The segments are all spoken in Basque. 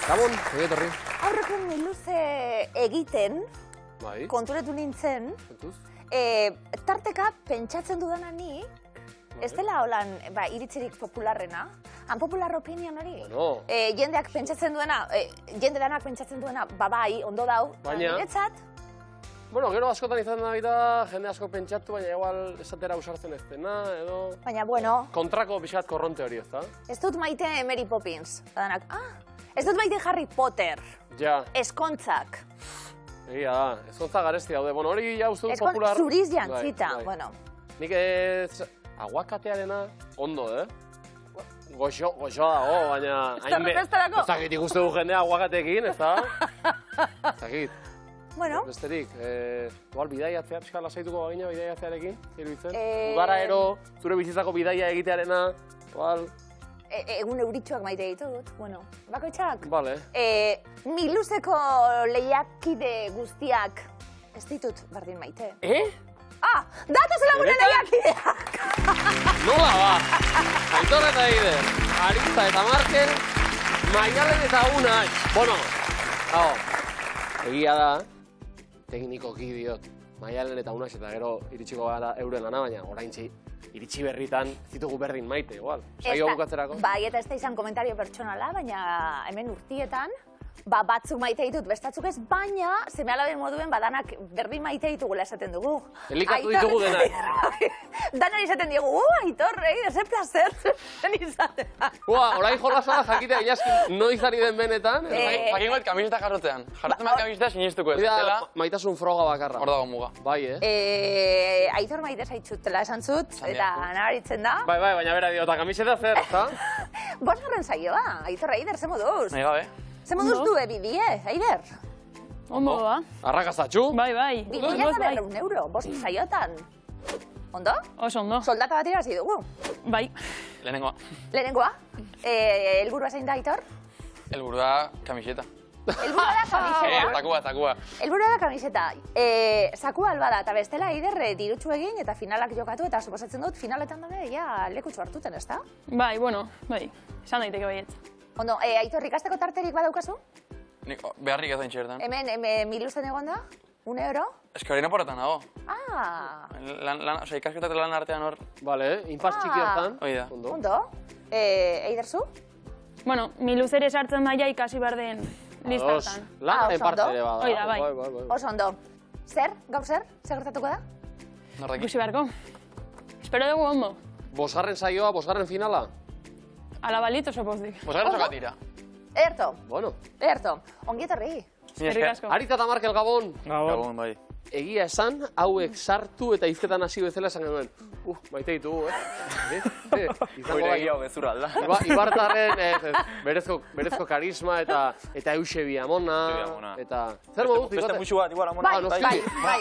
Gabon, egitorri. Aurreko luze egiten, konturatu nintzen, tarteka pentsatzen dudana ni, ez dela holan iritzirik popularrena, unpopular opinion hori. Jendeak pentsatzen duena, jende danak pentsatzen duena, bai, ondo dau, niretzat. Bueno, gero askotan izan da baita, jende asko pentsatu, baina igual esatera usartzen ez dena, edo... Baina, bueno... Kontrako pixkat korronte hori, ezta? Ez dut maite Mary Poppins, danak, ez dut maite Harry Potter. Ja. Eskontzak. Egia da, eskontzak garesti daude. Bueno, hori ja uste dut popular... Zuriz jantzita, bueno. Nik ez... Aguakatearena ondo, Goxo dago, baina... Zerrepesterako? Ez dakit ikuste du jendea aguakatekin, ez da? Ez dakit. Bueno. Besterik, igual bidaiatzea, pixka lasaituko bagina bidaiatzearekin, iruditzen. Udara zure bizitzako bidaia egitearena, igual... Egun euritxoak maite ditut, bueno, bakoitzak. Bale. Miluzeko lehiakide guztiak ez ditut berdin maite. Datozela gure lehiakideak! Nola ba! Aitor eta Eider, Aritza eta Markel, Maialen eta Unai. Bueno, egia da, teknikoki diot, Maialen eta Unai eta gero iritsiko gara euren lana, baina oraintzi iritsi berritan zitugu berdin maite, igual. Saio bukatzerako. Bai, eta ez da izan komentario pertsonala, baina hemen urtietan, batzuk maite ditut, bestatzuk ez, baina seme-alaben moduen badanak berdin maite ditugula esaten dugu. Elikatu ditugu denak. Danan izaten diogu, Aitor, zer placer, zen izatea. Orain jolazala jakitea inazkin noiz ari den benetan. Jakin bat kamiseta jarrotean. Jarrotzen bat kamiseta sinistuko ez. Maitasun froga bakarra. Hor dago muga. Bai, Aitor maite zaitzutela esan zut, eta nabaritzen da. Bai, baina bera dio, eta kamiseta zer, ezta? Bosgarren saioa, Aitor, Eider, ze moduz? Nahi gabe. Ze moduz du bidie, Eider? Ondo da. Arrakazatxu? Bai. 2.200 euro, 5 saiotan. Ondo? Oso ondo. Soldata bat irabazi dugu. Bai. Lehenengoa. Lehenengoa? Helburua zein da, Aitor? Helburua da kamiseta. Helburua da kamiseta. Zakua. Helburua da kamiseta. Zakua alba da, eta bestela Eider dirutxu egin eta finalak jokatu, eta suposatzen dut finaletan dabe, lekutxu hartuten, ez da? Bai, esan daiteke baietz. Ondo, Aitor, ikasteko tarterik badaukazu? Beharrik ez da intxertan. Hemen miluzen egon da? 1 euro? Ez que hori naporretan dago. Ikasketak lan artean hor. Bale, inpaz txiki hortan. Hoi da. Ondo. Eider zu? Bueno, miluzere sartzen daia ikasi behar den listartan. Lanaren parte ere bada. Hoi da, bai. Oso ondo. Zer? Gaur zer? Zer gertatuko da? Ikusi beharko. Espero dugu ondo. 5. saioa, 5. finala? Ala balitz oso pozdik. 5. sokatira. Ederto. Bueno. Ederto. Ongi etorri. Aritza eta Markel, Gabon. Gabon, bai. Egia esan, hauek sartu eta izketan hasi bezala esan genuen. Maite ditugu, Hoire egia bezura alda. Ibartarren berezko karisma eta Eusebia Amona. Zer moduz, Beste musu bat, igual Amona. Bai.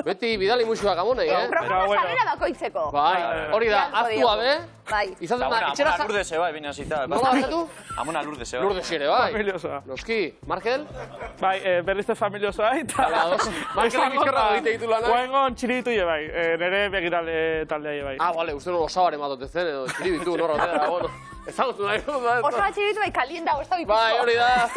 Beti bidali musuak Amonei, Programa salera bakoitzeko. Bai, hori da, aztua be. Bai. Amona Lurdese bai, bine hasita. Nola batetu? Amona Lurdese bai. Lurdese ere, bai. Familiosa. Noski, Markel? Bai, berrizte familiosa eta... Markelak izkerra egite ditu lanak. Guaingon txiribitu bai, nire begirale taldea bai. Bale, uste nuen osabaren batote zen, edo txiribitu norra otera, bueno. Ezagutu nahi, Osa txiribitu bai kalien dago, ez da bipuzko. Bai, hori da.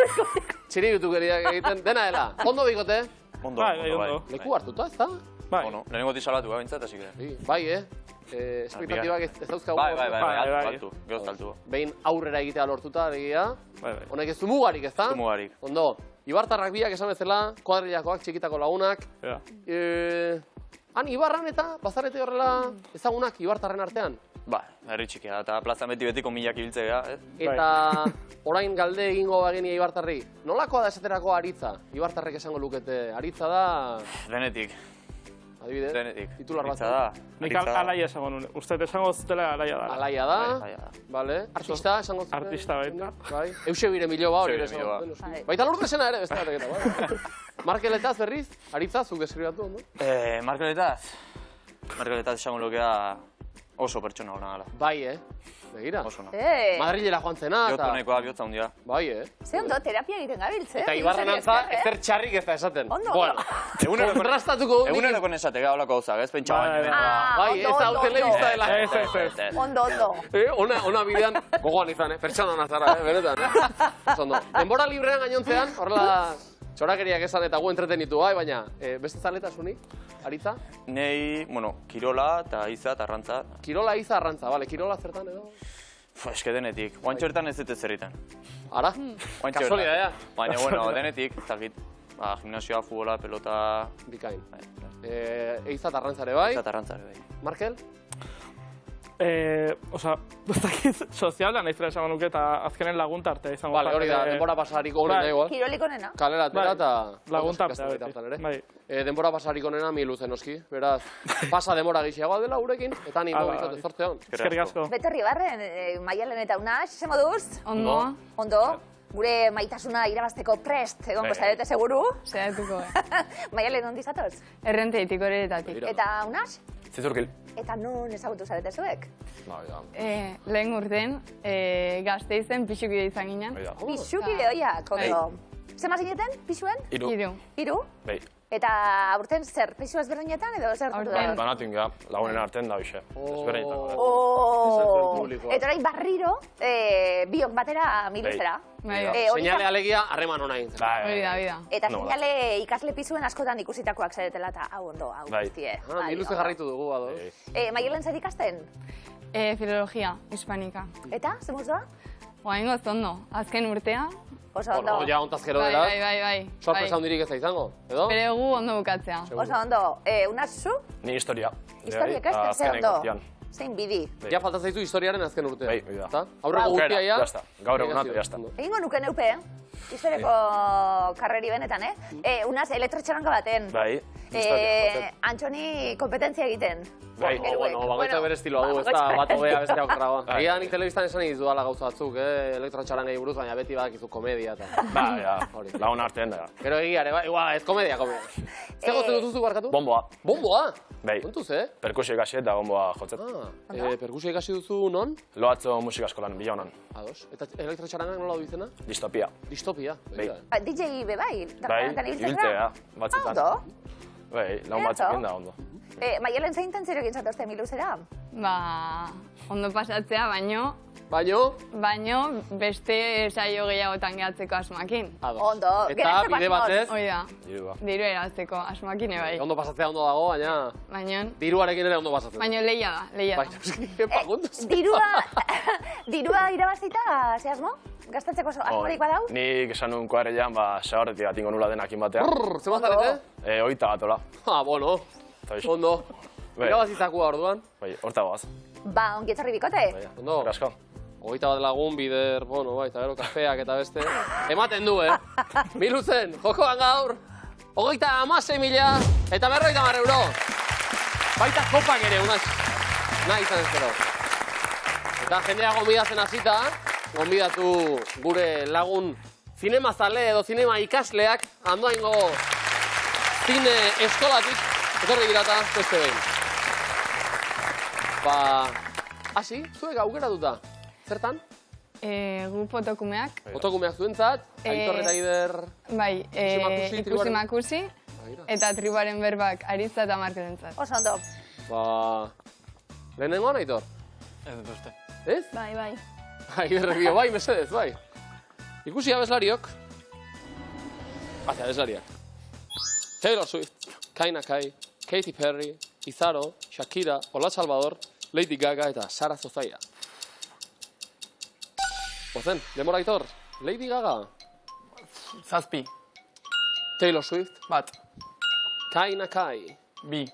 Txiribitu geriak egiten, dena dela. Ondo dikote? Ondo, bai. Leku hartuta, ez da? Bai. Lehenengo salatu bintzat, así que... Bai, espektatibak ez dauzkagu. Bai, altu, altu. Behin aurrera egitea lortuta, egia. Bai. Honek ez du mugarik, ez da? Ez du mugarik. Ondo, Ibartarrak biak esan bezala, kuadrilakoak, txikitako lagunak. Han, Ibarran eta Bazarete horrela ezagunak Ibartarren artean. Ba, herri txikia, eta plazan betiko milak ibiltzea, Eta orain galde egingo bagenia Ibartarri, nolakoa da esaterako Aritza? Ibartarrek esango lukete, Aritza da... Denetik. Adibidez, Denetik. titular bat. Aritza da. Nik alaia esango nuen. Uste esango zutela alaia da. Alaia da, bale. Artista esango zuten. Artista baita. Bai. Eusebire Miloba hori ere Eusebire esango. Miloba. Baita Lurdesena ere, beste bateketa, bai. Markeletaz berriz, Aritza, zuk deskribatu, ondo? Markeletaz esango lokea Oso pertsona hona gala. Bai, begira. Oso no. Madrilera joan zena, Bihotz honekoa, bihotza hundia. Bai, Ze ondo, terapia egiten gabiltz, Eta Ibarren antza, ezer txarrik ez da esaten. Ondo. Bueno, kontrastatuko dut. Eguneroko nesateka holako gauzak, ez pentsa baino. Bai, ez hau telebista dela. Ez. Ondo. Ona bidean, gogoan izan, pertsona nazara, benetan. Ondo. Denbora librean gainontzean, horrela txorakeriak esan eta gu entretenitu bai, baina beste zaletasunik, Aritza? Nei, kirola eta iza eta arrantza. Kirola, iza, arrantza, bale, kirola zertan edo? Eske denetik, guantxo hortan ez dut zerritan. Ara? Kasualidadea. Baina, denetik, ez dakit. Gimnasioa, futbola, pelota... Bikain. Eiza eta arrantzare bai? Eiza eta arrantzare bai. Markel? Ez dakit sozialan aiztera esango nuke eta azkenen laguntarte izango. Bale, hori da, denbora pasariko honena igual. Kirolik onena. Kalera atera eta... Laguntarte. Denbora pasariko honena miluzen oski. Beraz, pasa denbora gixiagoa dela urekin, eta nimo bizote zortzean. Eskerrik asko. Beterri barren, Maialen eta Unax, ze moduz? Ondo. Gure maitasuna irabazteko prest, egongo zarete seguru. Zeratuko, Maialen, ondi zatoz? Errenteitik, horretatik. Eta Unax? Zizurkil. Eta non ezagutu zarete zuek? Lehen urten, Gasteizen pixukide izan ginen. Pixukide oiak, ondo. Zema zineten, pixuen? Iru. Bai. Eta aurten zer, pixu ezberdinetan edo zer? Aurten. Banatin ga, lagunen artean da bixe. Ezberdinetan. Eta orain barriro, biok batera miluzera. Seinale alegia, harreman hona egin zen. Hori da. Eta seinale ikasle pizuen askotan ikusitakoak zaretela eta hau ondo, hau guztie. Miluze jarraitu dugu, ado. Maialen zer ikasten? Filologia, hispanika. Eta, zemuz doa? Oaingo zondo, azken urtea. Oso ondo. Ja, ontazkero dela. Bai. Sorpresa hundirik ez da izango, edo? Bere gu ondo bukatzea. Oso ondo. Unax zu? Ni historia. Historia ikasten, zer ondo. Zein bidi. Ja, falta zaizu historiaren azken urtea. Bai, da. Aurreko guztia, ja? Jazta, gaur egunatu, jazta. Egingo nuke neupe, historiako karreri benetan, Unax, elektrotxaranga baten. Bai, Antxoni kompetentzia egiten. Bai. Bagoitza bere estiloa du, ez da bat hobea beste aukera ba. Egia nik telebistan esan izu dala gauza batzuk, elektrotxarangei buruz, baina beti badakizu komedia eta... Ba, ja, lagun artean da. Gero egia ere, ez komedia. Zer gozten dutuzu barkatu? Bomboa. Bomboa? Bai. Kontuz, Perkusio ikasi eta bomboa jotzet. Perkusio ikasi duzu non? Loatzo musika eskolan, bila honan. Ados. Eta elektrotxarangak nola du izena? Distopia. Distopia. Bai. DJ be bai? Bai, ibiltzea, batzutan. Ondo? Bai, lagun batzukin da, ondo. Maialen zein tentziorekin zatozte miluzera? Ondo pasatzea, baino beste saio gehiagotan gehatzeko asmakin. Ondo, eta bide batez? Hoi da, diru erazteko asmakin bai. Ondo pasatzea ondo dago, baina... Diruarekin ere ondo pasatzen. Baina leia da. Dirua irabazita, ze asmo? Gastatzeko asmorik badau? Nik esan nuen koarean, segarretik bat ingo nula denakin batean. Ze bazarete? 21 batola. Bueno. Ondo. Irabazizakua orduan. Bai, horta goaz. Ongi etzarri bikote. Ondo. Asko. 21 lagun, bider, eta gero kafeak eta beste. Ematen du, Miluzen, jokoan gaur, 36.000 eta 50 euro. Baita kopak ere, unaz. Nahi izan ez gero. Eta jendea gonbidatzen hasita, gonbidatu gure lagun zinemazale edo zinema ikasleak, Andoaingo zine eskolatik, etorri dirata, beste behin. Hasi, zuek aukeratuta. Zertan? Gu fotokumeak. Fotokumeak zuentzat, Aitor eta Ider... Bai, ikusi makusi, eta tribuaren berbak Aritza eta Markelentzat. Oso ondo. Lehenengoan, Aitor? Ez dut uste. Ez? Bai. Iderrek dio, bai, mesedez, bai. Ikusi abeslariok. Abeslariak. Taylor Swift, Kaina Kai, Katy Perry, Izaro, Shakira, Ola Salvador, Lady Gaga eta Sara Zozaia. Ozen, demora Aitor, Lady Gaga. 7. Taylor Swift. 1. Kaina Kai. 2.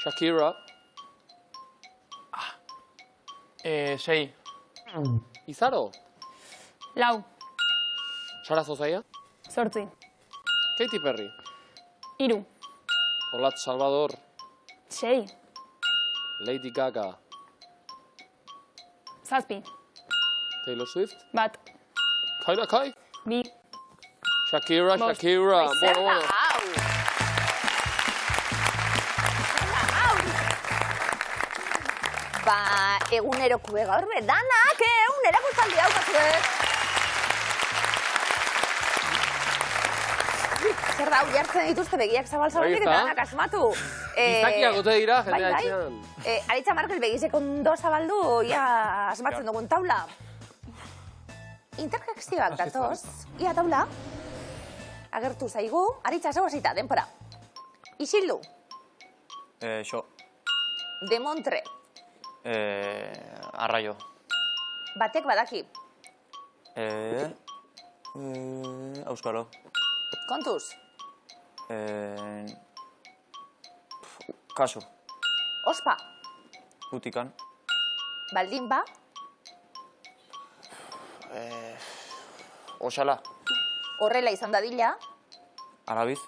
Shakira. 6. Izaro. 4. Sara Zozaia. 8. Katy Perry. 3. Ola Salvador. 6. Lady Gaga. 7. Taylor Swift. 1. Kaina Kai. 2. Shakira. Bueno. Ba, egunerokue gaur danak, erakustaldi daukazue. Zer da, jartzen dituzte begiak zabal-zabalik eta danak asmatu. Izakiak gote dira, jendea etxean. Aritza Markel begizek ondo zabaldu, ia asmatzen dugun taula. Interjekzioak datoz, ia taula. Agertu zaigu, Aritza zegoazita, denpora. Isildu. Xo. Demontre. Arraio. Batek badaki. Auskalo. Kontuz. Kaso. Ospa. Utikan. Baldin ba. Osala. Horrela izan dadila. Arabiz.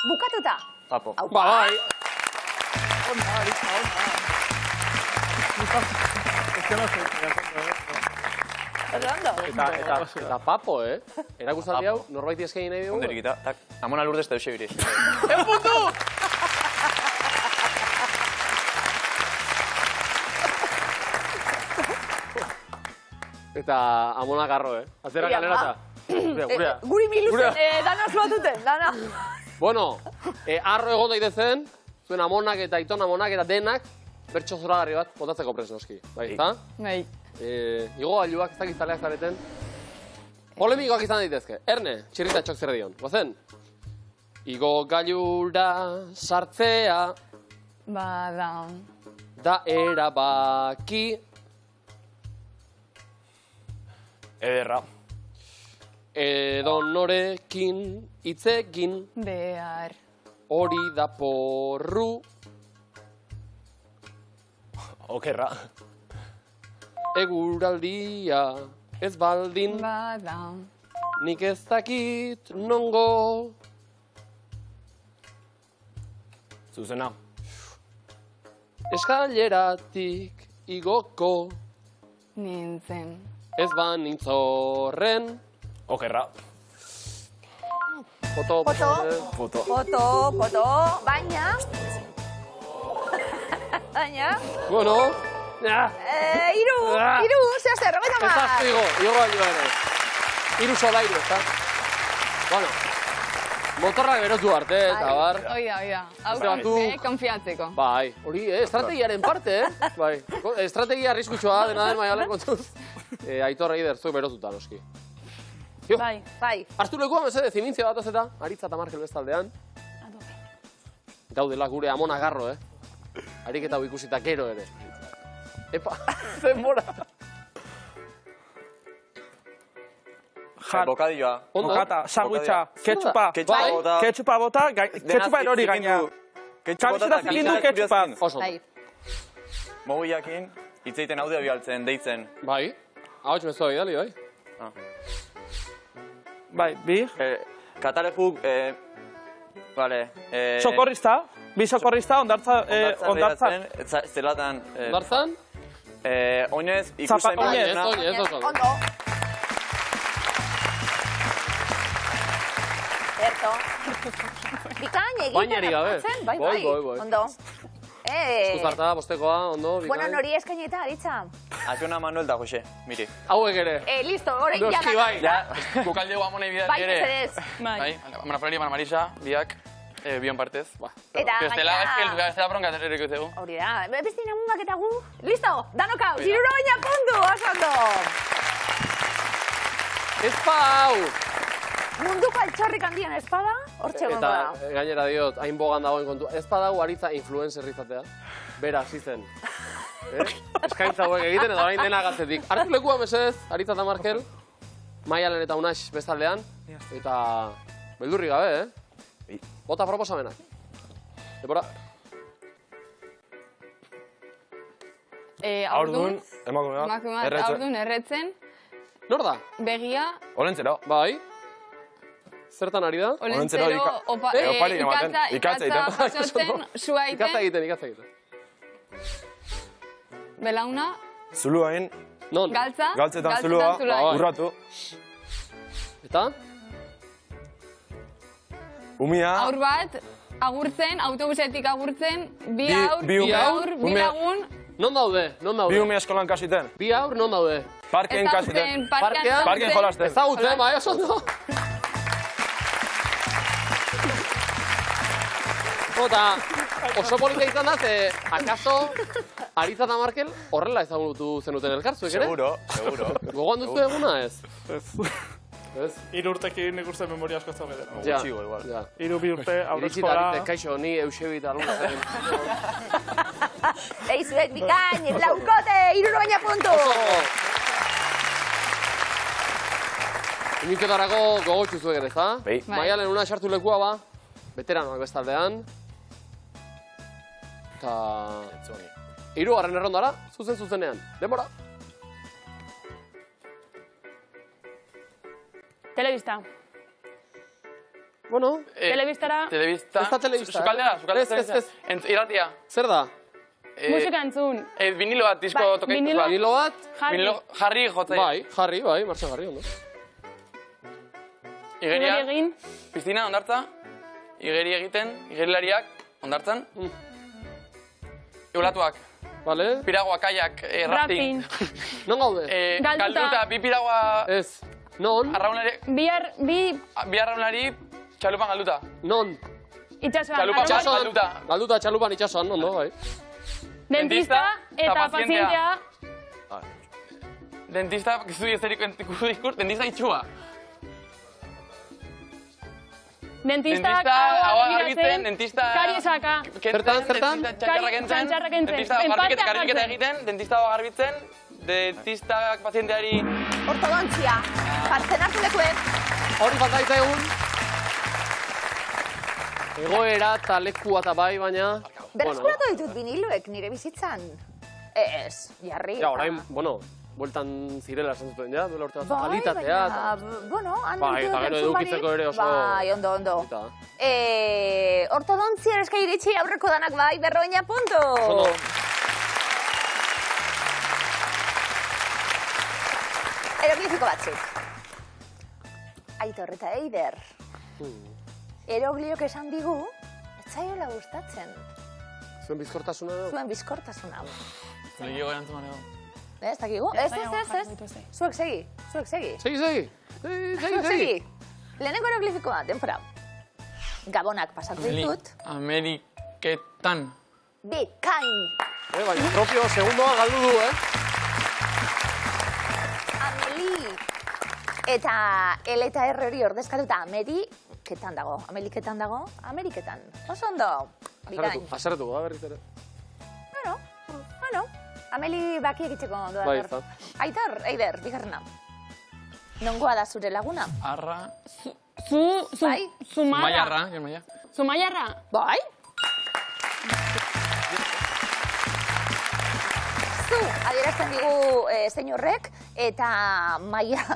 Bukatuta. Papo. Ba, bai. Eta papo, erakustaldi hau, norbaiti eskaini nahi dugu? Onderikita, tak. Amona Lourdes eta Eusebiri. Enputu! Eta Amona Garro, Azera galerata. Gurea. Guri miluzen, dana zuatuten, dana. Bueno, arro egon daitezen, zuen Amonak eta Aiton Amonak eta denak, bertso zoragarri bat, botatzeko prez noski. Bai, eta? Bai. Igo gailuak, ez dakit zaleak zareten. Polemikoak izan daitezke. Erne, txirrita txok zer dion. Gozen? Igo gailura sartzea. Bada. Da erabaki. Ederra. Edo norekin hitzekin. Behar. Hori da porru. Okerra. Eguraldia ez baldin. Bada. Nik ez dakit nongo. Zuzena. Eskaileratik igoko. Nintzen. Ez ba nintzorren. Okerra. Foto. Baina. Bueno. Iru, zehazte, rogaita Ez mar. aztu igo gailua ere. Iru solairu, ez da? Bueno. Motorrak berotu arte, eta bar. Oida. Beste batu. Konfiatzeko. Bai, hori, estrategiaren parte, Bai. Estrategia arriskutsua dena den maialen kontuz. Aitor Eider, zuek berotuta, noski. Jo, Bai. hartu lekua mesede, zimintzia bat eta Aritza eta Markel bestaldean. Gaudela gure Amona Garro, Ariketa hau ikusita gero ere. Epa, zenbora. Bokadilloa. Bokata, sandwicha, ketchupa. Ketchupa. Ketchupa bota, ketchupa erori gaina. Kamiseta zikindu ketchupa. Oso. Mogiakin, hitzeiten audio bialtzen, deitzen. Bai, ahots mezua bidali, bai. Bai, bi. Katalefuk, vale. Sokorrista, bi sokorrista, ondartzan. Zelatan. Ondartzan? Oinez, ikusten Oinez. Ondo. Erto. Bikain egiten. Bainari gabe. Bai. Boi. Ondo. Eskuzarta, bostekoa, ondo, bikain. Bueno, nori eskaineta, Aritza. Azuna Manuel da Jose, miri. Hauek ere. Listo, horrein Noski jada. bai. Ja, bukaldego amonei bidali ere. Bai, mesedez. Bai, Amona Flori, Amona Marisa, biak, bion partez. Eta gaina... Estela bronka erreko zego. Hori da, beste inamundak eta gu. Listo, danokau, ziruro baina puntu, oso ondo. Ezpa hau! Munduko altxorrik handien espada, hortxe gongo da. Eta gainera diot, hain bogan dagoen kontu. Ezpa hau Aritza influencer izatea. Bera, hasi zen. Eskaintza hauek egiten edo orain dena gatzetik. Hartu lekua mesedez, Aritza eta Markel. Maialen eta Unax bestaldean. Eta beldurri gabe, Bota proposamenak. Depora. Aurdun, emakumeak, Aurdun erretzen. Nor da? Begia. Olentzero. Bai. Zertan ari da? Olentzero ikatza jasotzen, sua egiten. Ikatza egiten. Belauna. Zuluain. Non? Galtzetan zulua. Urratu. Eta? Umia. Aur bat, agurtzen, autobusetik agurtzen, bi ume, lagun, Non daude? Bi ume eskolan kasiten. Bi haur, non daude? Parken kasiten. Parken jolasten. Ezagutzen, bai, oso ondo. Eta oso polita izan da, ze akaso Aritza eta Markel horrela ezagutu zenuten elkartzuek, ere? Seguro. Gogoan duzu eguna, ez? Ez? 3 urtekin ikusten memoria asko zau gedera. Ja, igual. 3 bi urte, Iritsita aurrezkola. Aritze, kaixo, ni Eusebi eta Luzen. Eizuek bikain, laukote, 60 puntu! Iminketarako gogotxu zuek ere, ezta? Bai. Maialen una sartu lekua ba, veteranoak bestaldean. Eta... 3. errondara, zuzenean. Denbora. Telebista. Bueno, Telebistara... Telebista... Ez da telebista. Sukaldera. Ez. Irratia. Zer da? Musika entzun. Vinilo bat, disko tokeitu. Vinilo bat? Vinilo jarri jotzea. Bai, martxa jarri, ondo. Igeriak, egin. piztina, ondartza. Igeri egiten, igerilariak, ondartzan. Eulatuak. Vale. Piragua, kaiak, rafting. Non gaude? Galduta, bi piragua... Ez. Non? Arraunlari... Bi arraunlari, txalupan galduta. Non? Itxasuan. Txalupan galduta. Galduta txalupan itxasuan, ondo, bai. Dentista eta pazientea. Dentista, kizu diezerik diskur, dentista itxua. Dentistak haua garbitzen, dentista... Kariesaka. Zertan? Txantxarrak entzen. Dentista garbiketa egiten, dentista haua garbitzen, dentistak pazienteari... Ortodontzia. Jartzen hartu lekuek. Hori falta egun. Egoera eta lekua eta bai, baina... Berreskuratu ditut viniloek nire bizitzan. Ez, jarri. Ja, orain, bueltan zirela esan zuten, ja, duela urte bat, kalitatea. Bueno, han bai, eta gero edukitzeko ere oso... Bai, ondo. Ortodontzia eska iritsi aurreko danak bai, 50 puntu. Ondo. Eroglifiko batzuk. Aitor eta Eider. Erogliok esan digu, ez zaiola gustatzen. Zuen bizkortasuna da? Zuen bizkortasuna. Legio erantzun ego. Ez dakigu? Ez. Zuek segi. Segi. Lehenengo eroglifikoa, denbora. Gabonak pasatu ditut. Ameriketan. Bikain. Bai, propio segundoa galdu du, Ameli. Eta L eta R hori ordezkatuta Ameriketan dago. Ameriketan. Oso ondo. Bikain. Haserretuko da berriz ere. Bueno. Ameli baki egiteko doa. Bai, ez da. Aitor, Eider, bigarrena. Nongoa da zure laguna? Arra... Zumaiarra. Zumaiarra. Bai? Zu, adierazten digu zein horrek, eta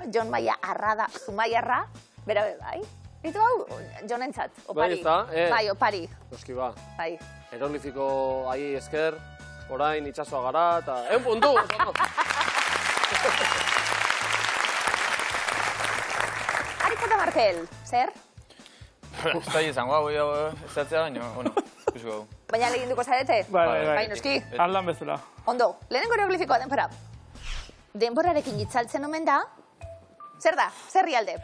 Jon Maia Arrada Zumaiarra, bera bai? Bitu hau, Jonentzat, opari. Bai, ez da? Bai, opari. Noski ba. Bai. Eroglifiko ahi esker, orain itxasoa gara, eta... puntu! Aritza eta Markel, zer? Ez da izango hau, ez datzea baino, bueno, ikusko hau. Baina leginduko zarete? Bai. Noski? Aldan bezala. Ondo, lehenengo eroglifikoa, denbora. Denborarekin itzaltzen omen da. Zer da? Zer rialde?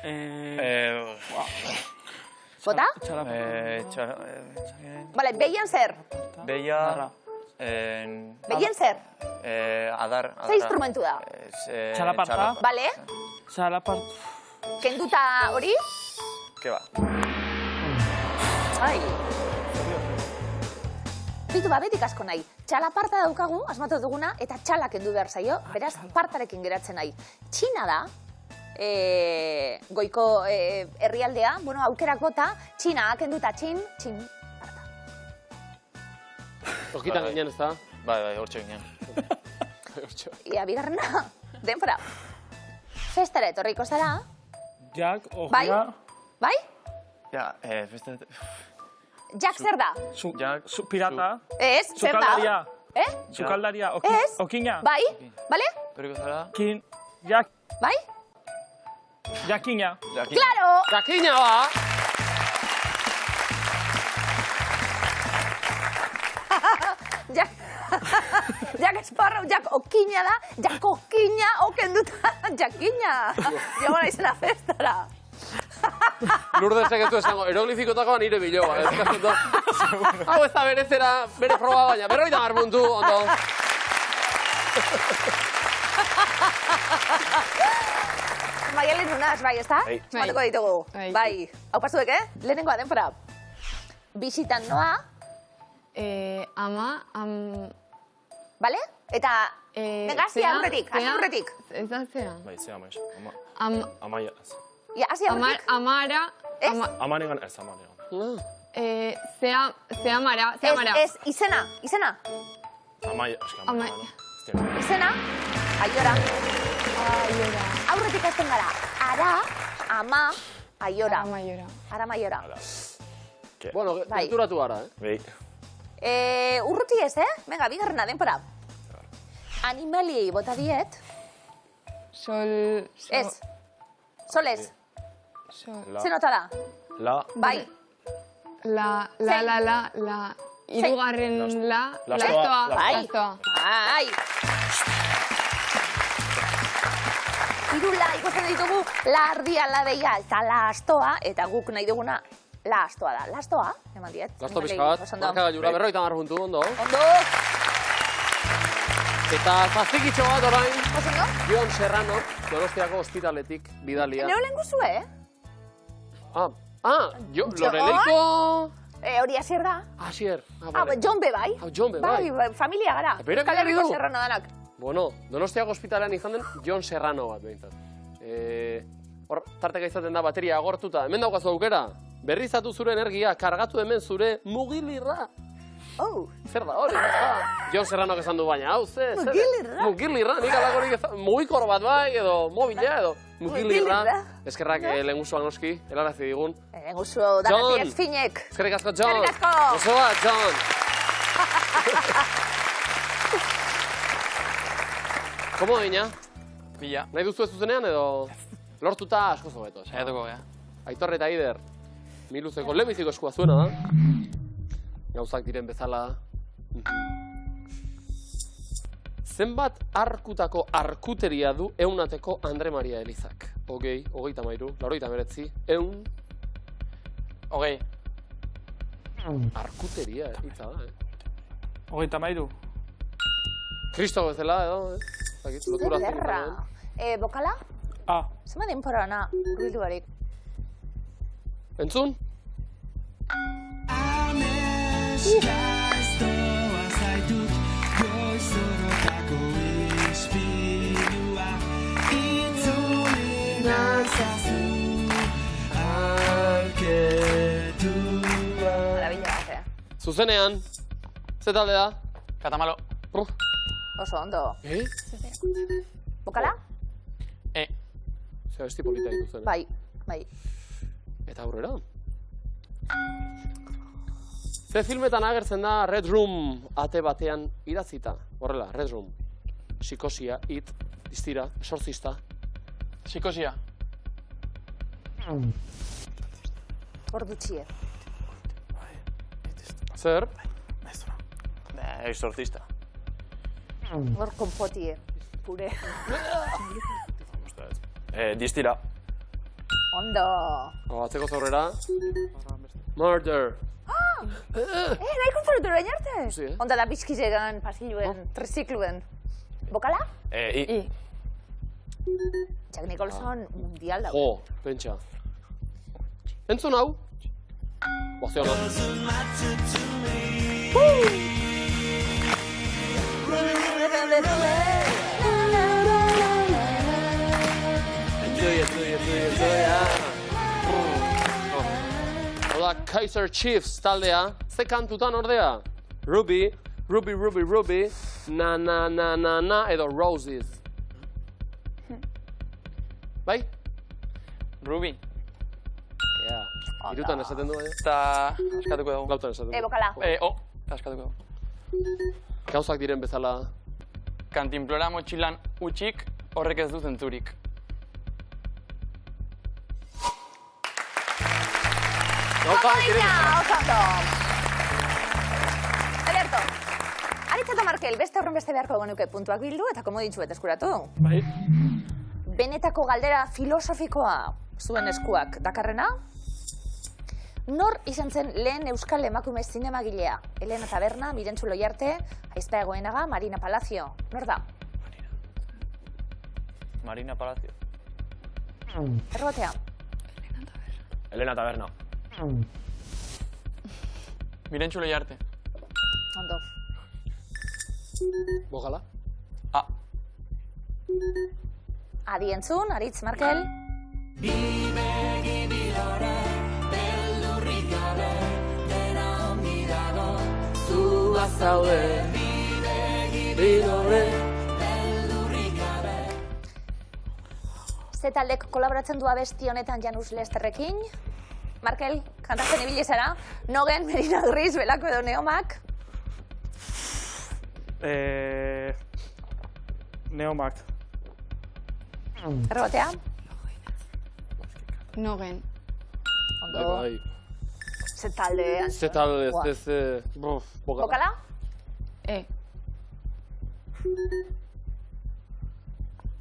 Bota? Bale, behian zer? Beia... Behian zer? Adar... Zer instrumentu da? Txalaparta. Bale? Txalaparta. Kenduta hori? Ke ba? Ai. Bitu betik asko nahi. Txalaparta daukagu, asmatu duguna, eta txala kendu behar zaio, beraz, partarekin geratzen nahi. Txina da, goiko herrialdea, aukerak bota, Txina kenduta txin, parta. Tokitan ginen, ez da? Bai, hortxe ginen. Ia, bigarrena, denbora. Festara etorriko zara. Jak, ojia... Bai? Ja, festara... Jak zer da? Pirata. Ez, zer da? Sukaldaria, okina. Bai, bale? Torriko zara? Jak... Bai? Jakina. Claro! Jakina ba! Jack Sparrow, Jack okina da, Jack okina, okenduta, Jackina. Joan naizena festara. Lurdesek ez du esango, eroglifikotakoa nire biloa. Hau ez da berezera, bere proba baina, 50 puntu, ondo. Maialen unaz, bai, ez da? Mateko ditugu. Bai. Hau pastuek, lehenengoa denpora. Bisitan noa. Ama, Bale? Eta, negazia aurretik, aurretik. Ez da zea. Bai, zea maiz. Amaia. Ja, hasi aurretik. Amara. Ez? Amanegan, ez amanegan. Zea mara. Ez, izena. Amaia, eski amaia. Izena, Aiora. Aurretik azten gara. Ara, ama, Aiora. Ara maiora. Bueno, genturatu gara, Bai. Urruti ez, Venga, bigarrena, denpora. Animaliei bota diet. Sol. Ez. Sol ez. Ze nota da? La. Bai. La. Hirugarren la. Lastoa. Bai. Irula ikusten ditugu la ardia, la deia, eta la astoa, eta guk nahi duguna la astoa da. La astoa, eman diet. Lasto pixka bat, marka gailura, 50 puntu, ondo. Ondo. Eta zazikitxo bat orain, Osondo? Jon Serrano, Donostiako ospitaletik bidalia. Neo lehen guzu, Loreneiko... Hori Asier da. Asier. Jon be bai. Jon be bai. Familia gara. Euskal Herriko Serrano danak. Bueno, Donostiako ospitalean izan den Jon Serrano bat behintzat. Hor, tarteka izaten da bateria agortuta. Hemen daukazu aukera. Berrizatu zure energia, kargatu hemen zure mugilirra. Zer da hori, Jon Serrano esan du baina, hau, ze? Mugilirra? Mugilirra, nik alakorik ezan, mugikor bat bai, edo mobila, edo mugilirra. Eskerrak lehengusuan noski, helarazi digun. Lehengusu danatik ez finek. Eskerrik asko, Jon. Eskerrik asko. Oso bat, Jon. Komo deina? Bila. Nahi duzu ez zuzenean, edo lortuta asko zobeto. Saiatuko, Aitor eta Aider, miluzeko lehenbiziko eskua zuena da. Gauzak diren bezala. Zenbat arkutako arkuteria du eunateko Andre Maria Elizak? 20, 33, 89, 100. 20. Arkuteria, hitza da, 33. Kristo bezala, edo, Zerra. Bokala? Zema denpora na, urbildu barik. Entzun? Zuzenean, ze talde da? Katamalo. Oso ondo. Bokala? Zer besti polita dituzen. Bai. Eta aurrera. Ze filmetan agertzen da Red Room ate batean idatzita. Horrela, Red Room. Psikosia, It, Distira, Exorcista. Psikosia. Ordutxie. Zer? Exorcista. Hor konpotie. Pure. Distira. Ondo. Atzeko zaurrera. Murder. Nahi kontzortu orain arte? Sí, Onda da bizkizegan, pasiluen, trizikluen. Bokala? I. Jack Nicholson mundial dago. Jo, pentsa. Entzun hau? Bazio hona. Hola, Kaiser Chiefs taldea. Ze kantutan ordea? Ruby, na, edo Roses. Bai? Ruby. Irutan esaten du, baina? Eta askatuko dugu. Lautan esaten du. Bokala. Eta askatuko dugu. Gauzak diren bezala. Kantinplora motxilan utxik horrek ez du zentzurik. Gauzak diren bezala. Oso ondo. Ederto. Ari Aitz eta Markel, beste horren beste beharko genuke puntuak bildu eta komoditxu bat eskuratu. Bai. Benetako galdera filosofikoa zuen eskuak dakarrena. Nor izan zen lehen euskal emakume zinemagilea? Elena Taberna, Mirentzu Loiarte, Aizpa Egoenaga, Marina Palacio. Nor da? Marina Palacio. Errobatea. Elena Taberna. Mirentzu Loiarte. Ondo. Bogala. Adi entzun, Aritz, Markel. Ze taldek kolaboratzen du abesti honetan Janus Lesterrekin. Markel, kantatzen ibili zara. Nogen, Merina Gris, Belako edo Neomak. Neomak. Errobatea. Nogen. Ondo. Bai. Ze talde. Ze talde, ez... Bokala?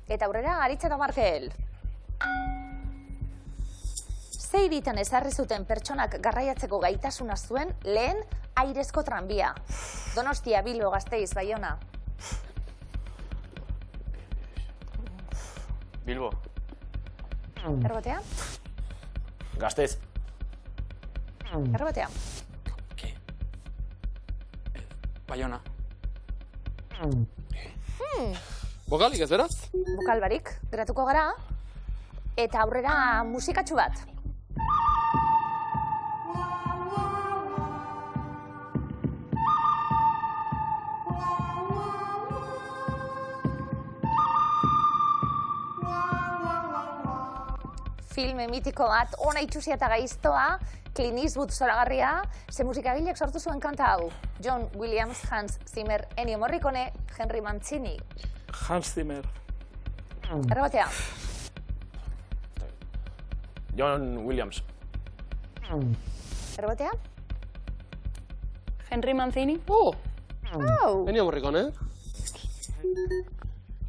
Eta aurrera, Aritz eta Markel. Ze hiritan ezarri zuten pertsonak garraiatzeko gaitasuna zuen lehen airezko tranbia? Donostia, Bilbo, Gasteiz, Baiona. Bilbo. Errobatea? Gasteiz. Errobatea? Baiona. Bokalik ez beraz? Bokal barik, geratuko gara. Eta aurrera musikatxu bat. Filme mitiko bat, ona itxusia eta gaiztoa, Clint Eastwood zoragarria, ze musikagileak sortu zuen kanta hau. John Williams, Hans Zimmer, Ennio Morricone, Henry Mancini. Hans Zimmer. Errobatea. John Williams. Errobatea. Henry Mancini. Ennio Morricone,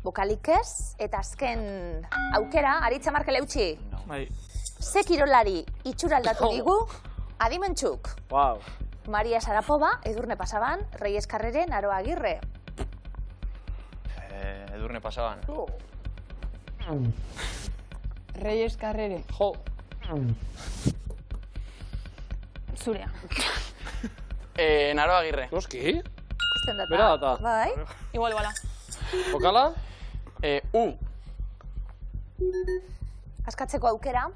Bokalik ez, eta azken aukera, Aritz Markel eutxi. Bai. Ze kirolari itxura aldatu digu, Adimentxuk. Wow. Maria Sarapova, Edurne Pasaban, Reyes Carrere, Naroa Agirre. Edurne Pasaban. Reyes Carrere. Jo. Zurea. Naroa Agirre. Noski? Ikusten data. Bera data. Bai. Iguala. Bokala? U. Askatzeko aukera,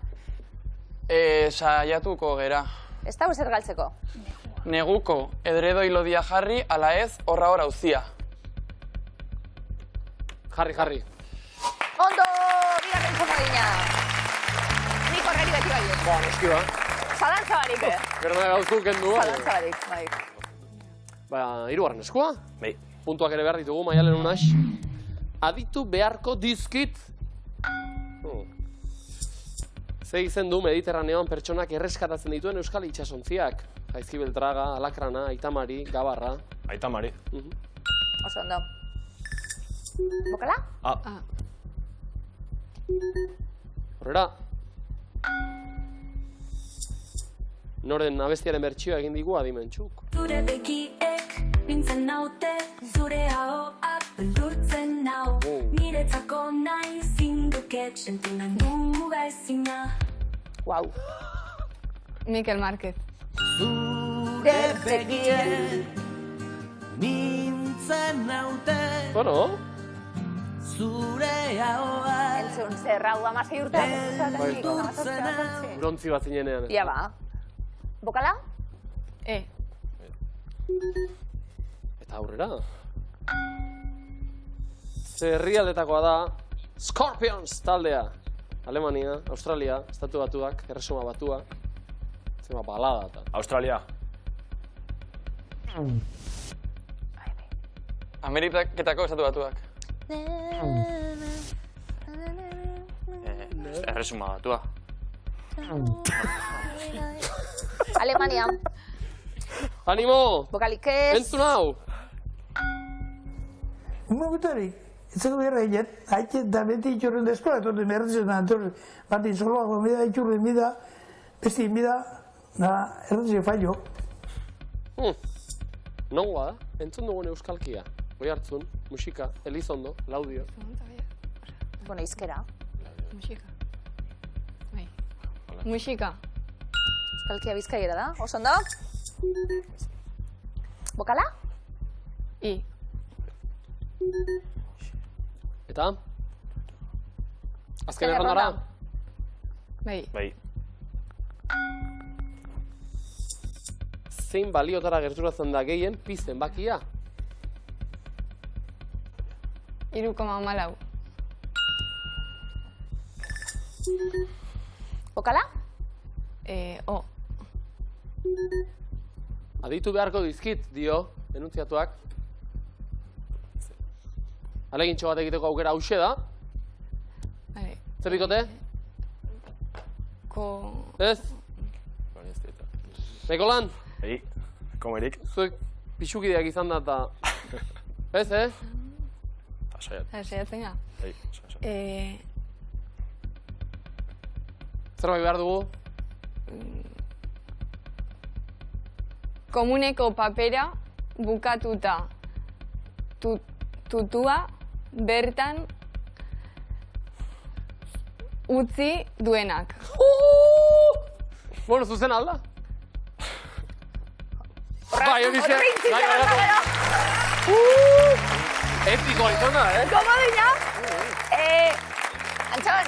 Saiatuko gera. ez dago zer galtzeko. Neguko, edredo hilodia jarri, ala ez, horra hor auzia. Jarri. Ondo, bigarren komodina. Nik horreri beti bai. Ba, noski ba. Zalantza barik, Gerda gauzu kendu. Zalantza barik, bai. Ba, hirugarren eskua. Bai. Puntuak ere behar ditugu, Maialen Unax. Aditu beharko dizkit. Ze izen du Mediterraneoan pertsonak erreskatatzen dituen euskal itxasontziak. Jaizki Beltraga, Alakrana, Aitamari, Gabarra. Aitamari. Oso ondo. Bokala? Horrela. Noren abestiaren bertsioa egin digu Adimentxuk. Zure begiek nintzen naute, zure ahoak beldurtzen nau. Niretzako nahi zinduket, sentunan muga ezina. Guau. Mikel Márquez. Zure begiek nintzen naute, Bueno. zure ahoak Entzun, zer hau 16 urte. Brontzi bat zinenean. Ia ba. Bokala? Eta aurrera. Ze herrialdetakoa da Scorpions taldea. Alemania, Australia, Estatu Batuak, Erresuma Batua. Zema balada eta. Australia. Ameriketako Estatu Batuak. Erresuma Batua. Alemania. Animo! Bokalik ez. Entzun hau! Momentuari, ez zego behar egin, haitxe da beti itxurren da eskola, etorri merretzen da, bat izoloago mida, itxurren mida, besti mida, erretzen fallo. Nongoa da, entzun dugun euskalkia. Goi hartzun, musika, Elizondo, Laudio. Bueno, izkera. Musika. Musika. Euskalkia bizkaiera da, oso ondo? Bokala? I. Eta? Azken errondara? Bai. Zein baliotara gerturatzen da gehien pizten bakia? 3,4. Bokala? O. Aditu beharko dizkit, dio, denuntziatuak. Alegintxo bat egiteko aukera hause da. Zer bikote? Ez? Nahiko lan? Komerik. Zuek pixukideak izan da eta... Ez, Saiatzen ga. Zerbait behar dugu? Komuneko papera bukatuta tutua bertan utzi duenak. Bueno, zuzen alda? Epiko izan da, Komodina! Antxaban!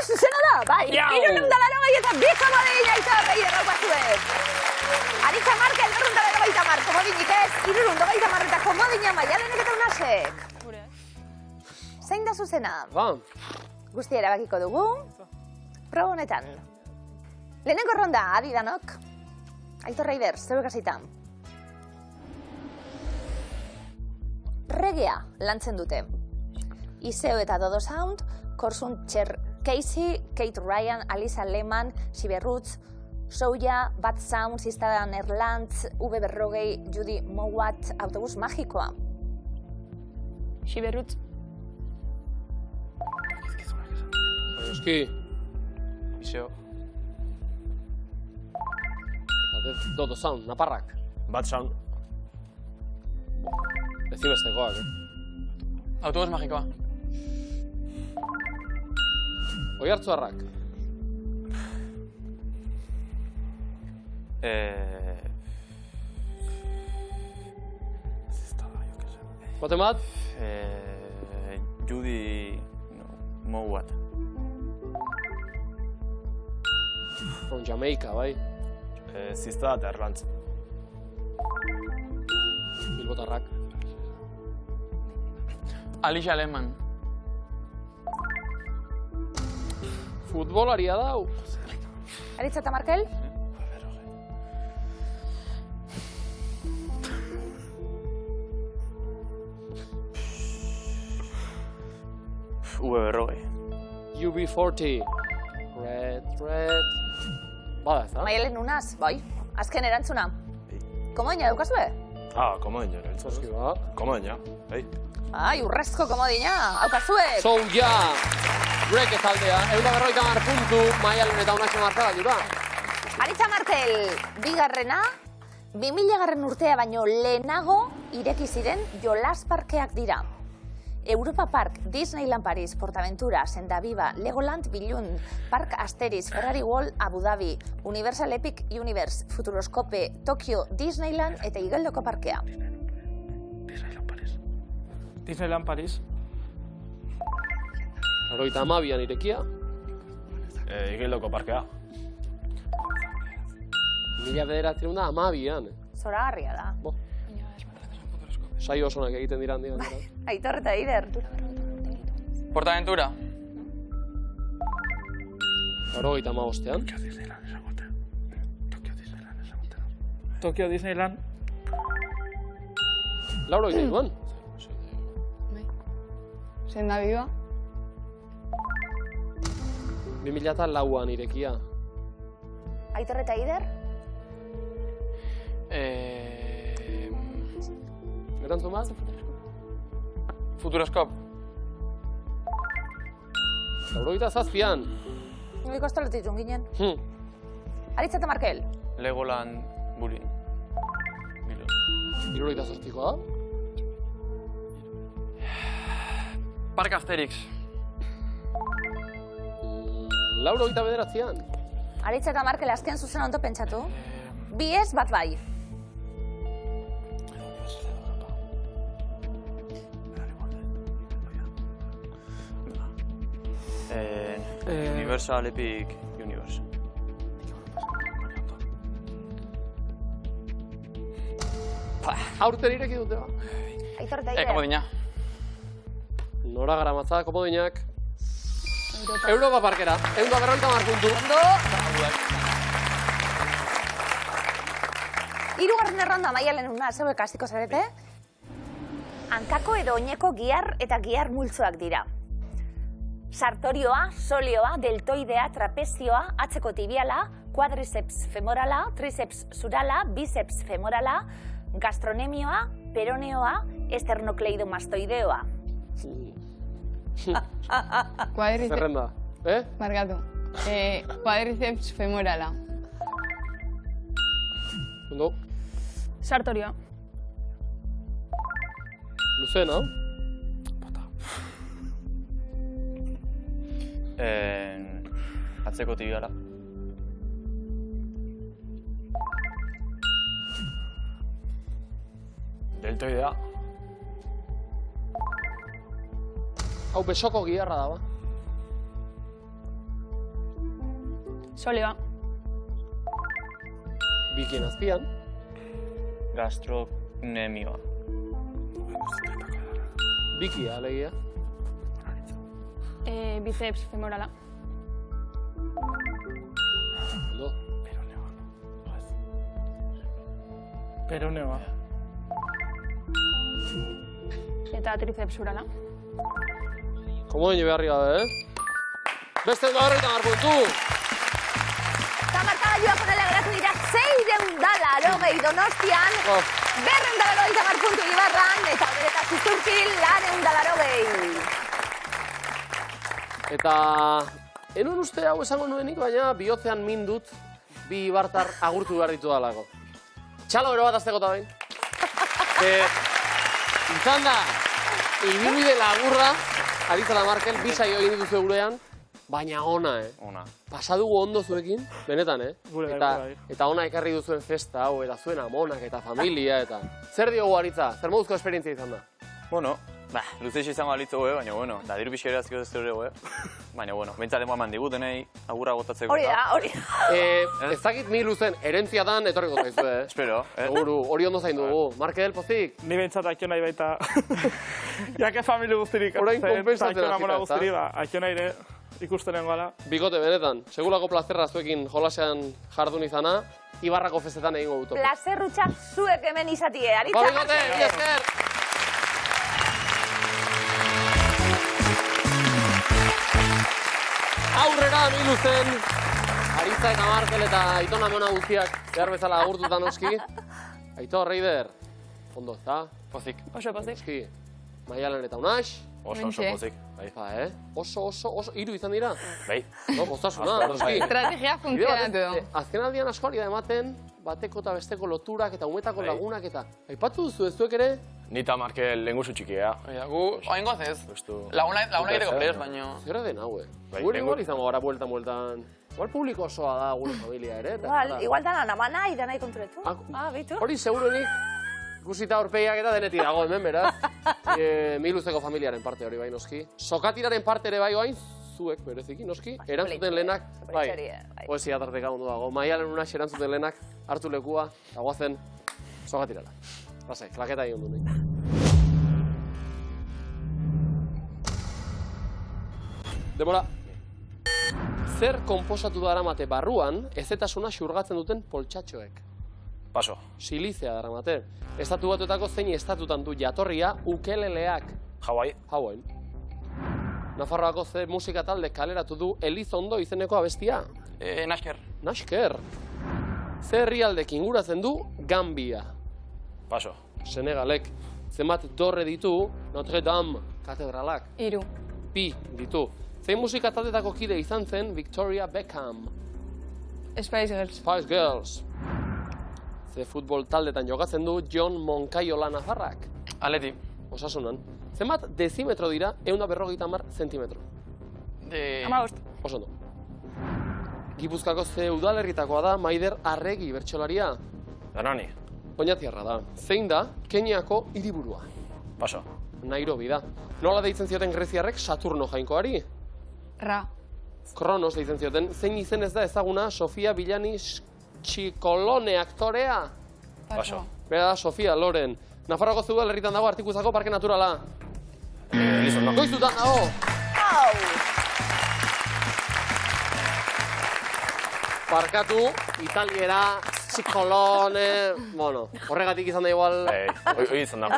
Zuzena da, bai! 380 eta 2 komodina izan behi erraukazuet! Aritza Markel, 380 komodinik ez, 380 eta komodina Maialenek eta Unasek! Zein da zuzena? Guzti erabakiko dugu, proba honetan. Lehenengo ronda, adi danok. Aitor Reiber, zeuek hasita. Regea lantzen dute. Iseo eta Dodo Sound, Korsun Cher Casey, Kate Ryan, Alisa Lehmann, Siberrutz, Souya, Bad Sound, Sistada Nerlantz, V40, Judy Mowat, Autobus Magikoa. Siberrutz. Eski. Iseo. Dodo Sound, Naparrak. Bad Sound. Ezibestekoak, Autobus magikoa. Oiartzuarrak. Bote bat? Judy Mowat. From Jamaica, bai? Ziztada eta Erlantz. Bilbotarrak. Alisa Lehmann. Futbolaria da, hau. Aritza eta Markel? V40. UB40. Red. Bada, ez da? Maialen Unaz, bai. Azken erantzuna. Komodina daukazue? Komodina, erantzuna. Komodina, bai. Ai, urrezko komodina, haukazue. Souya. Gurek ezaldea, 150 puntu, Maialen eta Unatxo Markagaiura. Aritza Markel, bigarrena, 2000 urtea baino lehenago ireki ziren jolas parkeak dira. Europa Park, Disneyland Paris, Portaventura, Sendaviva, Legoland Billund, Park Asteris, Ferrari World, Abu Dhabi, Universal Epic Universe, Futuroscope, Tokyo, Disneyland eta Igeldoko Parkea. Disneyland Paris. 92an irekia. Igeldoko Parkea. 1912an. Zoragarria da. Saio osonak egiten dira handian. Aitor eta Eider. Portaventura. 95an. Tokyo Disneyland. 92an. Sendaviva. 2004an irekia. Aitor eta Eider? Erantzun bat? Futuroskop. 87an. Niko astoletik ginen. Aritz eta Markel. Legoland Bulin. 78koa. Park Asterix. 89an. Aritz eta Markel azken zuzen ondo pentsatu. Bi ez, bat bai. Universal Epic Universe. Aurten ireki dute ba. Aitor eta Iker. Komodina. Nora Garamatza, komodinak. Europa Parkera. 150 puntu. Ondo. Hirugarren erronda Maialen una, zeuek hasiko zarete. Hankako edo oineko gihar eta gihar multzoak dira. Sartorioa, solioa, deltoidea, trapezioa, atzeko tibiala, quadriceps femorala, triceps surala, biceps femorala, gastronemioa, peroneoa, esternokleidomastoideoa. Zerrenda, Markatu. Quadriceps femorala. Ondo. Sartorioa. Luzena. Atzeko tibiala. Deltoidea. Hau besoko giharra da, ba. Solioa. Bikien azpian. Gastronemioa. Bikia, alegia. Biceps femorala. Ondo. Peroneoa. Eta triceps surala. Komodin beharri gabe, Beste 90 puntu. Eta markagailuak honela geratu dira 680 Donostian, 280 puntu Ibarran, eta Bereta Zizurkil 480. Eta enun uste hau esango nuenik, baina bihotzean mindut bi Ibartar agurtu behar ditu dalako. Txalo ero bat azteko eta behin. Izan da, ibilbide laburra, Aritz eta Markel, bi saio egin dituzu gurean, baina ona, Ona. Pasadugu ondo zuekin, benetan, Gure, Eta ona ekarri duzuen festa hau, eta zuen amonak eta familia, eta... Zer diogu, Aritza? Zer moduzko esperientzia izan da? Bueno, luzeix izango alitzo goe, baina bueno, da diru pixka eraziko ez zure goe. Baina bueno, bentsaren moaman digutenei, agurra gotatzeko. Hori da. Ez dakit mi luzen, erentzia dan etorriko zaizu, Espero. Seguru, hori ondo zain dugu. Markel, pozik? Ni bentsat akio nahi baita. Jake familia guztirik. Orain konpensatzen amona guztirik, akio nahi ere ikustenen gala. Bikote, benetan. Segulako plazerra zuekin jolasean jardun izana, Ibarrako festetan egingo dutu. Plazerrutxa zuek hemen izatie. Aritza, Bikote, mila esker! Aurrera, miluzen, Aritza eta Markel eta Aiton amona guztiak behar bezala agurtuta noski. Aitor, Reider, ondo, eta? Pozik. Oso pozik. Noski, Maialen eta Unax. Oso pozik. Oso, hiru izan dira? Bai. No, postasuna, noski. Estrategia funtzionatu. Azken aldian asko ari da ematen, bateko eta besteko loturak eta umetako lagunak eta... Aipatu duzu ez zuek ere? Nita Markel lenguzu txikia. Gu, oaingoz ez. Laguna egiteko prez, baina... Zer den hau, Gure igual izango gara bueltan. Igual publiko osoa da gure familia ere. Igual dana namana, idanai konturetu. Bitu. Hori seguruenik ikusita aurpegiak eta denetik dago hemen, beraz. Miluzeko familiaren parte hori bai noski. Sokatiraren parte ere bai oain, zuek bereziki noski. Erantzuten lehenak, bai, poesia tarteka ondo dago. Maialen Unax erantzuten lehenak hartu lekua, eta guazen sokatirara. Pasai, klaketa egin du nahi. Demora. Zer konposatu daramate barruan, ezetasuna xurgatzen duten poltsatxoek? Paso. Silizea daramate. Estatu Batuetako zein estatutan du jatorria ukeleleak? Hawaii. Hawaii. Nafarroako ze musika talde kaleratu du Elizondo izeneko abestia? Nasker. Nasker. Ze herrialdek inguratzen du Gambia? Paso. Senegalek. Zenbat dorre ditu Notre Dame katedralak? 3. Bi ditu. Zein musika taldetako kide izan zen Victoria Beckham? Spice Girls. Spice Girls. Ze futbol taldetan jokatzen du Jon Moncayola nafarrak? Atleti. Osasunan. Zenbat dezimetro dira 150 zentimetro? 15. Oso ondo. Gipuzkoako ze udalerritakoa da Maider Arregi bertsolaria? Danani. Oñatiarra da. Zein da Keniako hiriburua? Paso. Nairobi da. Nola deitzen zioten greziarrek Saturno jainkoari? Ra. Kronos deitzen zioten. Zein izen ez da ezaguna Sofia Villanis Txikolone aktorea? Paso. Bera da Sofia Loren. Nafarroko ze udalerritan dago Artikuzako Parke Naturala? Elizon, Goizutan dago! Barkatu, italiera, Txikolone... Bueno, horregatik izan da igual... Hoi izan da.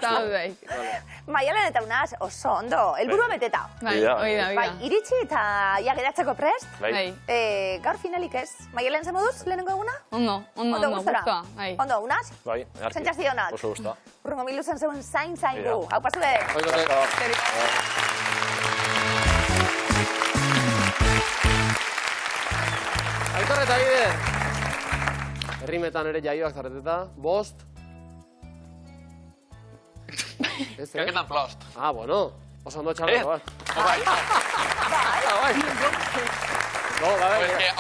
Maialen eta Unaz, oso ondo, helburua beteta. Bai, oida. Bai, iritsi eta ja geratzeko prest. Bai. Gaur finalik ez. Maialen zen moduz, lehenengo eguna? Ondo, guztua. Ondo, Unaz? Bai, Sentsazionak. Oso guztua. Urrengo miluzen zeuen zaindu. Hau pasule. Aitor eta Aider. Herrimetan ere jaioak zarreteta. 5. Kaketan plost. Bueno. Oso ondo txarrako bat.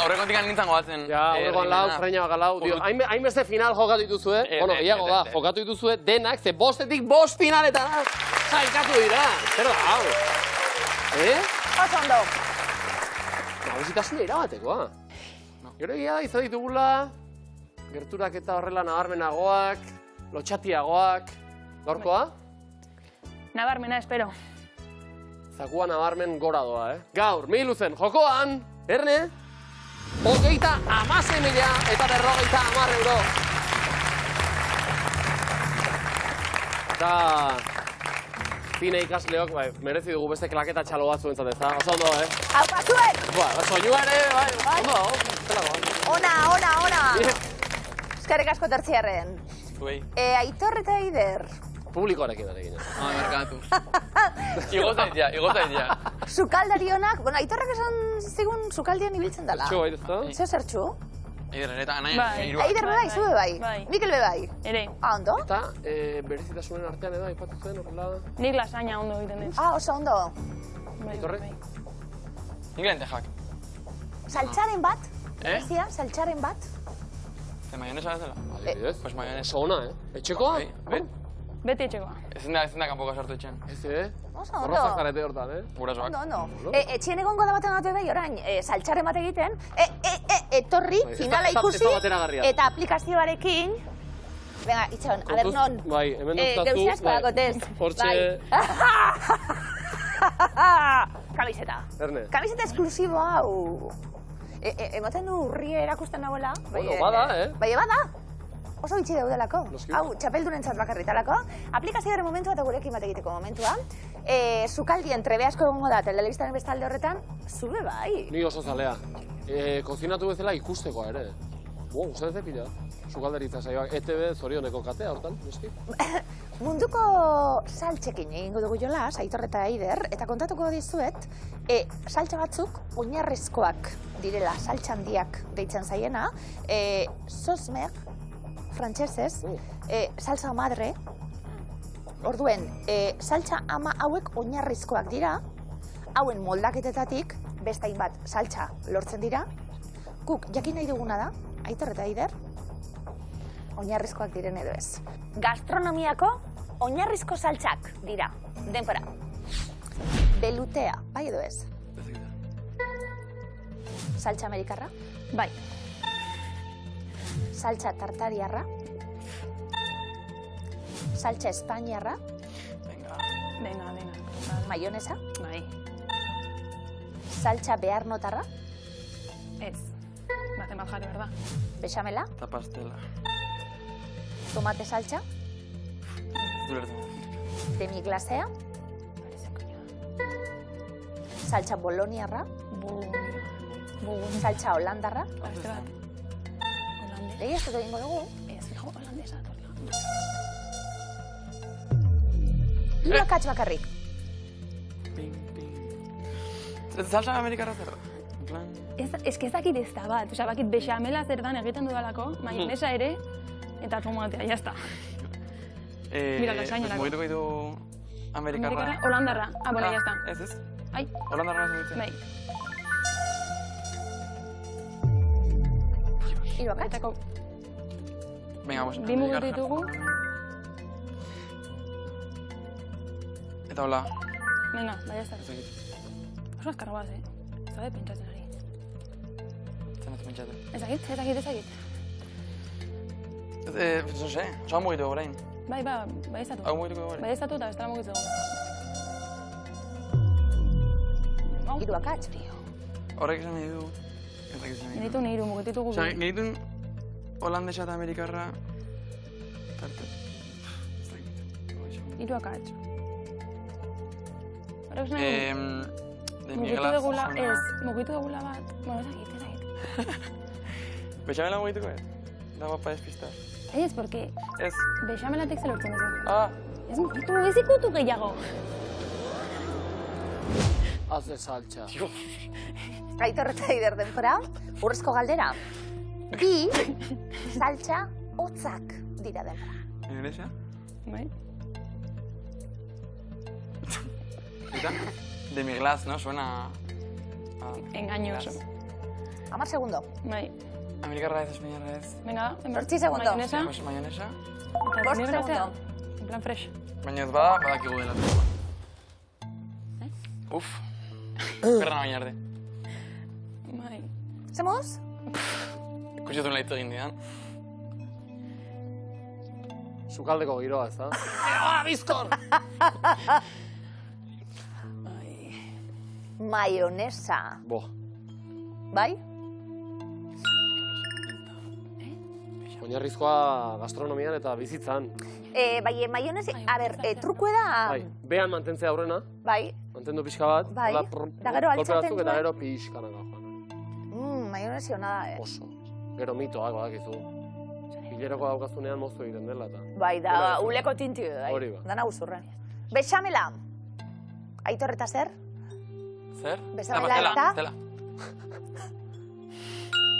Aurrekontikan nintzen goatzen. Ja, aurrekoan lau, freina baka lau. Hainbeste final jokatu dituzue. Bueno, gehiago da, jokatu dituzue denak, ze 5-etik 5 finaletan saikatu dira. Zer da, hau? Oso ondo. Nagusitasuna irabatekoa. Gero egia da, izan ditugula, gerturak eta horrela nabarmenagoak, lotxatiagoak, gaurkoa? Nabarmena, espero. Zakua nabarmen gora doa, Gaur, miluzen, jokoan, Erne, 36.000 eta 50 euro. Eta fine ikasleok, merezi dugu beste klaketa txalo bat zuentzat ez da, oso ondo, Hau pasuek! Soinua ere, ondo, Ona! Eskerrik asko tertziarren. Zuei. Aitor eta Aider. Publikoarekin darekin. Merkatu. Igotaitia. Sukaldari honak, bueno, Aitorrek esan zigun sukaldian ibiltzen dela. Zertxu, bai, ezta? Zer zertxu? Aider, eta nahi iruak. Aider bebai, zu bebai. Mikel bebai. Ere. Ondo? Eta berezitasunen artean edo, aipatu zen, horrela... Nik lasaina ondo egiten ez. Oso ondo. Aitorre? Nik lentejak. Saltxaren bat? Ezia, saltxaren bat? Ze maionesa ez dela? Adibidez. Pues maionesa. Oso ona, Etxekoa? Beti etxekoa. Ezin da kanpoko sartu etxean. Ez, Oso ondo. Horrazak zarete hortan, Gurasoak. Ondo. Etxien egongo da baten bat bai, orain, saltxaren bat egiten, etorri, finala ikusi, eta aplikazioarekin, venga, itxon, a ber, non, bai, hemen duztazu, geuziazko dakotez. Hortxe... Kamiseta. Erne. Kamiseta esklusibo hau. Emoten du urrie erakusten nagoela. Bueno, bada, Bai, bada. Oso bitxi daudelako. Hau, txapeldunentzat bakarritalako. Aplikazioaren momentua eta gurekin bat egiteko momentua. Sukaldien trebe asko egongo da, telebistaren bestalde horretan, zube bai. Ni oso zalea. Kozinatu bezala ikustekoa ere. Uste dut pila. Sukalderitza saioak. ETV zorioneko katea hortan, noski? Munduko saltxekin egingo dugu jolas, Aitor eta Aider, eta kontatuko dizuet, saltxa batzuk oinarrizkoak direla, saltxa handiak deitzen zaiena, sosmer, frantsesez, salsa madre, orduen, saltxa ama hauek oinarrizkoak dira, hauen moldaketetatik, beste hainbat saltxa lortzen dira, guk jakin nahi duguna da, Aitor eta Aider, oinarrizkoak diren edo ez. Gastronomiako oinarrizko saltxak dira, denpora. Belutea, bai edo ez? Saltxa amerikarra? Bai. Saltxa tartariarra? Saltxa espainiarra? Dena. Maionesa? Bai. Saltxa beharnotarra? Ez. Bate mal jarri, berda. Bexamela? Eta pastela. Tomate saltxa? Demiglasea? Saltxa boloniarra? Saltxa holandarra? Lehi ez dut egingo dugu? Ez, fijo, holandesa. Hiru akats bakarrik. Salsa amerikarra zer? Ez que ez dakit ez da bat, oza, bakit bexamela zer dan egiten dudalako, maionesa ere, eta tomatea, jazta. Mira, lasañarako. Mugituko ditu amerikarra? Holandarra. Ah, bueno, jazta. Ez? Ai. Holandarra ez ditzen? Bai. Hiru akats? Venga, pues, bi mugitu ditugu. Eta hola. Venga, bai, jazta. Oso azkarra bat, ez da pentsatzen ari. Zer pentsatzen? Ezagit. No sé, oso mugitu orain. Bai, estatu. Hau mugituko orain? Bai, estatu eta bestela mugitu dugu. Hiru akats, frio. Horrek esan nahi du... Genitu niru, mugitu ditugu. Osa, genitun holandesa eta amerikarra... Hiru akats. Horrek esan nahi du... Mugitu dugula, ez, mugitu dugula bat. Bueno, ezagit. Bexamela mugituko ez? Da papa despistar. Ez, porque... Ez. Bexamelatek zelortzen duzu. Ah. Ez mugitu, ez ikutu gehiago. Haz de saltxa. Aitor eta Eider denbora, urrezko galdera. Bi, saltxa hotzak dira denbora. Inglesa? Bai. Eta? De mi glas, ¿no? Suena... Engañoso. 10 segundo. Bai. Amerikarra ez, espainiarra ez. Venga, 8 segundo. Mayonesa. Mayonesa. 5 segundo. En plan fresh. Baina ez bada, badakigu dela. Uf. Perra baina arte. Bai. Zemuz? Ikusitu nahi egin dian. Sukaldeko giroa, ez da? Bizkor! Mayonesa. Bo. Bai? Oinarrizkoa gastronomian eta bizitzan. Bai, mayonesa, a ber, trukue da... Bai, behan mantentzea aurrena. Bai. Mantendu pixka bat. Bai. Da gero altzatzen zuen. Eta gero pixkanaka joan. Mayonesi hona da, Oso. Gero mitoak, badakizu. Hileroko daukazunean moztu egiten dela eta... Bai, da uleko tintiu, bai. Hori ba. Dana guzurra. Bexamela. Aitor eta zer? Zer? Bexamela eta... Tela.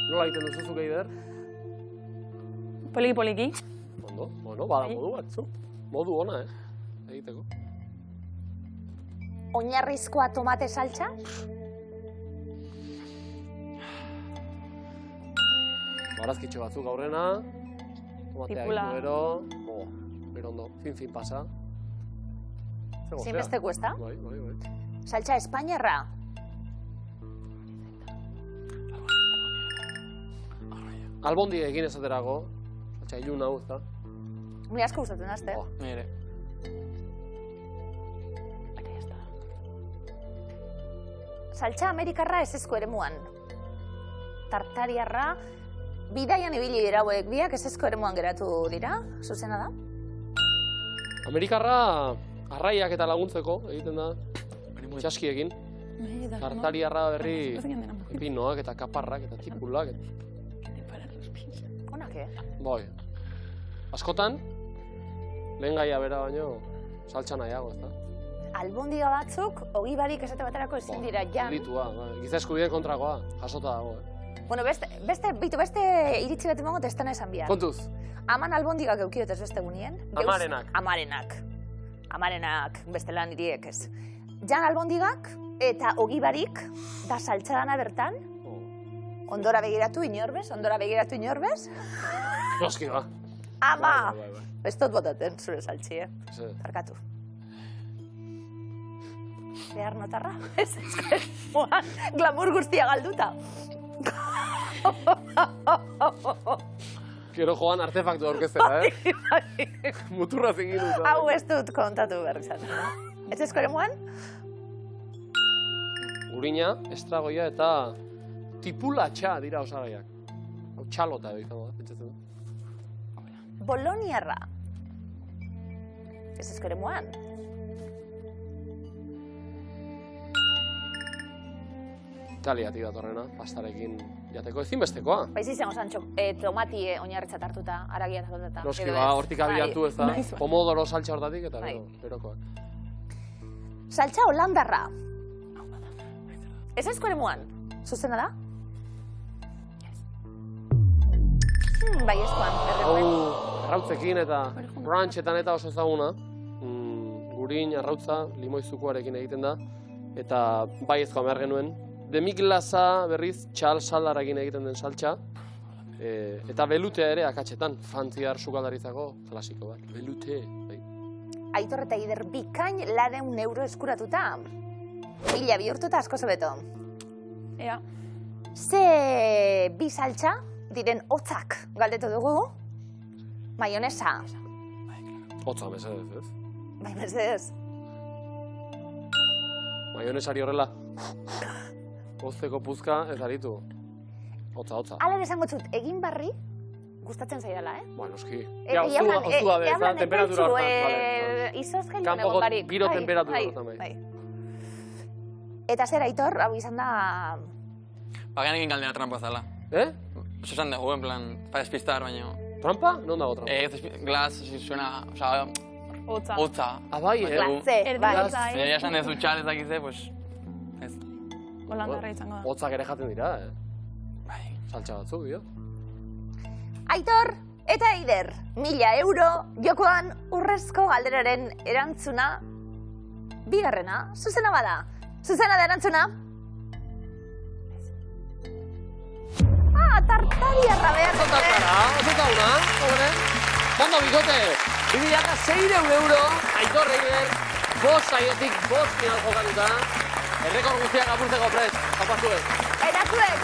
Nola egiten duzuzuk Eider? Poliki. Ondo, bueno, bada modu batzu. Modu ona, egiteko. Oinarrizkoa tomate saltxa? Barazkitxo batzuk aurrena. Tomatea Tipula. gero. Bero ondo, fin pasa. Zinbesteko ez da? Bai. Saltxa espainiarra? Albondi egin esaterako. Saltxa ilun hau, ez da? Ni asko gustatzen azte. Nire. Saltxa amerikarra ezezko eremuan. Tartariarra, bidaian ibili dira hauek biak ezezko eremuan geratu dira, zuzena da? Amerikarra arraiak eta laguntzeko egiten da txaskiekin. Tartariarra berri pinoak eta kaparrak eta tipulak. Onak, Bai. Askotan, lehen gaia bera baino, saltxa nahiago, ez da? Albondiga batzuk, ogi barik esate baterako ezin dira, jan. Delitua, giza eskubideen kontrakoa, jasota dago, Bueno, beste iritsi bat emango testana esan behar. Kontuz? Aman albondigak eukiotez beste gunien. Amarenak. Amarenak, beste lan iriek ez. Jan albondigak eta ogi barik da saltxadana bertan. Ondora begiratu inorbez. Noski ba. Ama! Ez dut botaten zure saltxi, Tarkatu. Behar notarra? Ez glamour guztia galduta. Gero joan artefaktu aurkeztera, Muturra zingin dut. Hau ez dut kontatu behar izaten. Ez ezko ere muan? Urina, estragoia eta tipulatxa dira osagaiak. Hau txalota edo izango da, pentsatzen du. Boloniarra. Ez ezko ere muan? Italiatik datorrena, pastarekin jateko ezinbestekoa. Baiz izango zantxo, tomati oinarritzat hartuta, aragia eta kontata. Noski ba, hortik abiatu ez da, pomodoro saltxa hortatik eta berokoak. saltxa holandarra. Ez aizko ere muan, zuzena da? Bai ezkoan, errenuen. Arrautzekin eta ranchetan eta oso ezaguna. Gurin, arrautza, limoizukoarekin egiten da. Eta bai ezkoan behar genuen. Demiglasa berriz txal salarakin egiten den saltxa. Eta belutea ere akatxetan, fantziar sukaldaritzako klasiko bat. Belute, bai. Aitor eta Eider bikain €100 eskuratuta. 1000 bihurtuta asko zebeto. Ea. Ze bi saltxa diren hotzak galdetu dugu. Maionesa. Hotza, mesedez, ez? Bai, mesedez. Maionesari horrela. Hozteko puzka ez aritu. Hotza. Hala esango txut, egin barri, gustatzen zaidala, Bueno, eski. Ja, oztu gabe, ez da, temperatura hortan. Izaz gailu Kanpoko giro temperatura hortan, bai. Eta zer, Aitor, hau izan da... Bagenekin galdera trampa zala. Oso esan dugu, en plan, para despistar, baina... Trampa? Non dago trampa? Glas, suena, oza... Hotza. Bai, Glase, erdotza, Ja esan dezu txal ezakize, pues... Ez. Holandarra izango da. Hotzak ere jaten dira, Bai. Saltxa batzuk, dio. Aitor eta Eider, €1000 jokoan urrezko galderaren erantzuna. Bigarrena, zuzena bada. Zuzena da erantzuna. Tartariarra behar dute. Oso tauna, pobre. Bondo bikote, 2600 Aitor Eider, 5 saietik 5 final jokatuta. Errekor guztiak apurtzeko prest, kapaztuek. Eta zuek,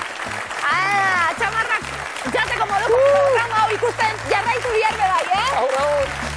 txamarrak jateko moduko programa hau ikusten jarraitu bihar bai, Aur, aur.